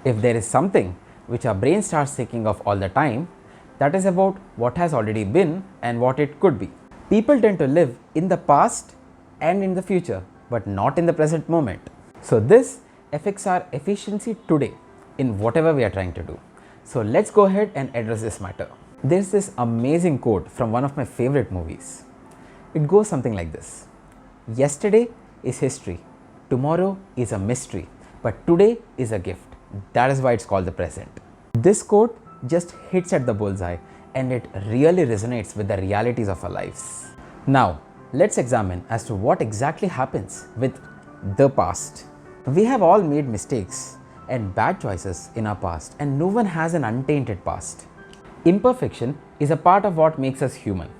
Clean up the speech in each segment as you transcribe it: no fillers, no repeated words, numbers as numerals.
If there is something which our brain starts thinking of all the time, that is about what has already been and what it could be. People tend to live in the past and in the future, but not in the present moment. So this affects our efficiency today in whatever we are trying to do. So let's go ahead and address this matter. There's this amazing quote from one of my favorite movies. It goes something like this: yesterday is history, tomorrow is a mystery, but today is a gift. That is why it's called the present. This quote just hits at the bullseye and it really resonates with the realities of our lives. Now, let's examine as to what exactly happens with the past. We have all made mistakes and bad choices in our past, and no one has an untainted past. Imperfection is a part of what makes us human.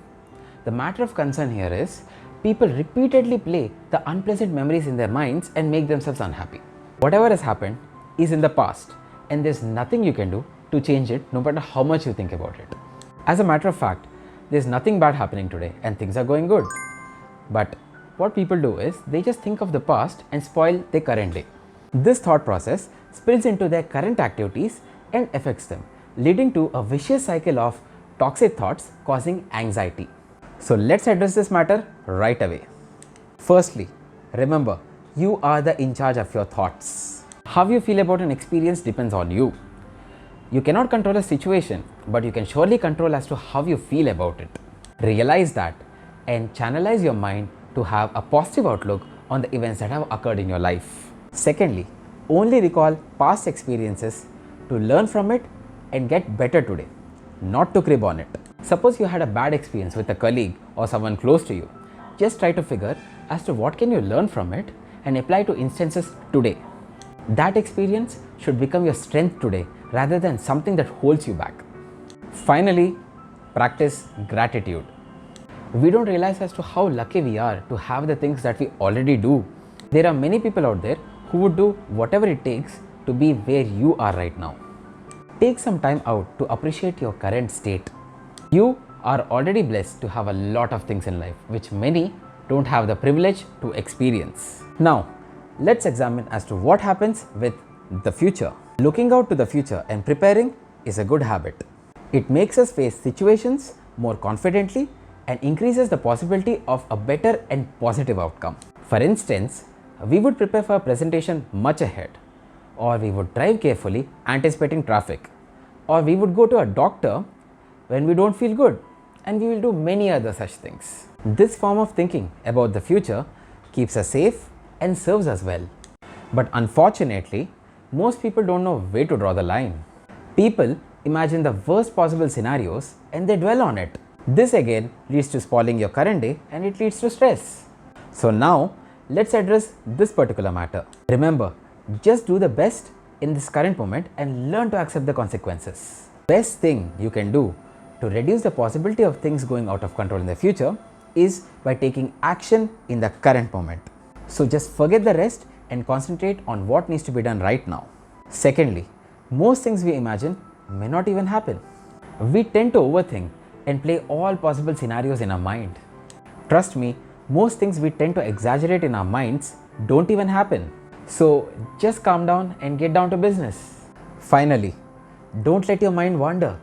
The matter of concern here is people repeatedly play the unpleasant memories in their minds and make themselves unhappy. Whatever has happened is in the past, and there's nothing you can do to change it, no matter how much you think about it. As a matter of fact, there's nothing bad happening today and things are going good. But what people do is they just think of the past and spoil their current day. This thought process spills into their current activities and affects them, leading to a vicious cycle of toxic thoughts causing anxiety. So let's address this matter right away. Firstly, remember, you are the in charge of your thoughts. How you feel about an experience depends on you. You cannot control a situation, but you can surely control as to how you feel about it. Realize that and channelize your mind to have a positive outlook on the events that have occurred in your life. Secondly, only recall past experiences to learn from it and get better today, not to crib on it. Suppose you had a bad experience with a colleague or someone close to you. Just try to figure as to what can you learn from it and apply to instances today. That experience should become your strength today rather than something that holds you back. Finally, practice gratitude. We don't realize as to how lucky we are to have the things that we already do. There are many people out there who would do whatever it takes to be where you are right now. Take some time out to appreciate your current state. You are already blessed to have a lot of things in life which many don't have the privilege to experience. Now, let's examine as to what happens with the future. Looking out to the future and preparing is a good habit. It makes us face situations more confidently and increases the possibility of a better and positive outcome. For instance, we would prepare for a presentation much ahead, or we would drive carefully anticipating traffic, or we would go to a doctor when we don't feel good, and we will do many other such things. This form of thinking about the future keeps us safe and serves us well. But unfortunately, most people don't know where to draw the line. People imagine the worst possible scenarios and they dwell on it. This again leads to spoiling your current day and it leads to stress. So now, let's address this particular matter. Remember, just do the best in this current moment and learn to accept the consequences. Best thing you can do to reduce the possibility of things going out of control in the future is by taking action in the current moment. So just forget the rest and concentrate on what needs to be done right now. Secondly, most things we imagine may not even happen. We tend to overthink and play all possible scenarios in our mind. Trust me, most things we tend to exaggerate in our minds don't even happen. So just calm down and get down to business. Finally, don't let your mind wander.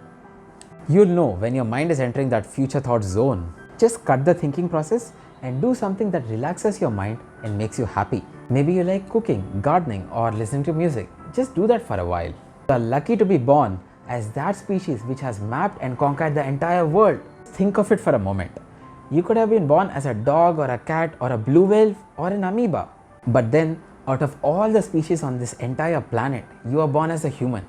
You'll know when your mind is entering that future thought zone. Just cut the thinking process and do something that relaxes your mind and makes you happy. Maybe you like cooking, gardening, or listening to music. Just do that for a while. You are lucky to be born as that species which has mapped and conquered the entire world. Think of it for a moment. You could have been born as a dog or a cat or a blue whale or an amoeba. But then, out of all the species on this entire planet, you are born as a human.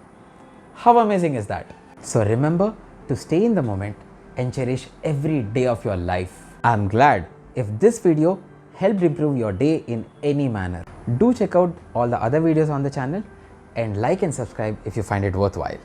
How amazing is that? So remember to stay in the moment and cherish every day of your life. I'm glad if this video helped improve your day in any manner. Do check out all the other videos on the channel and like and subscribe if you find it worthwhile.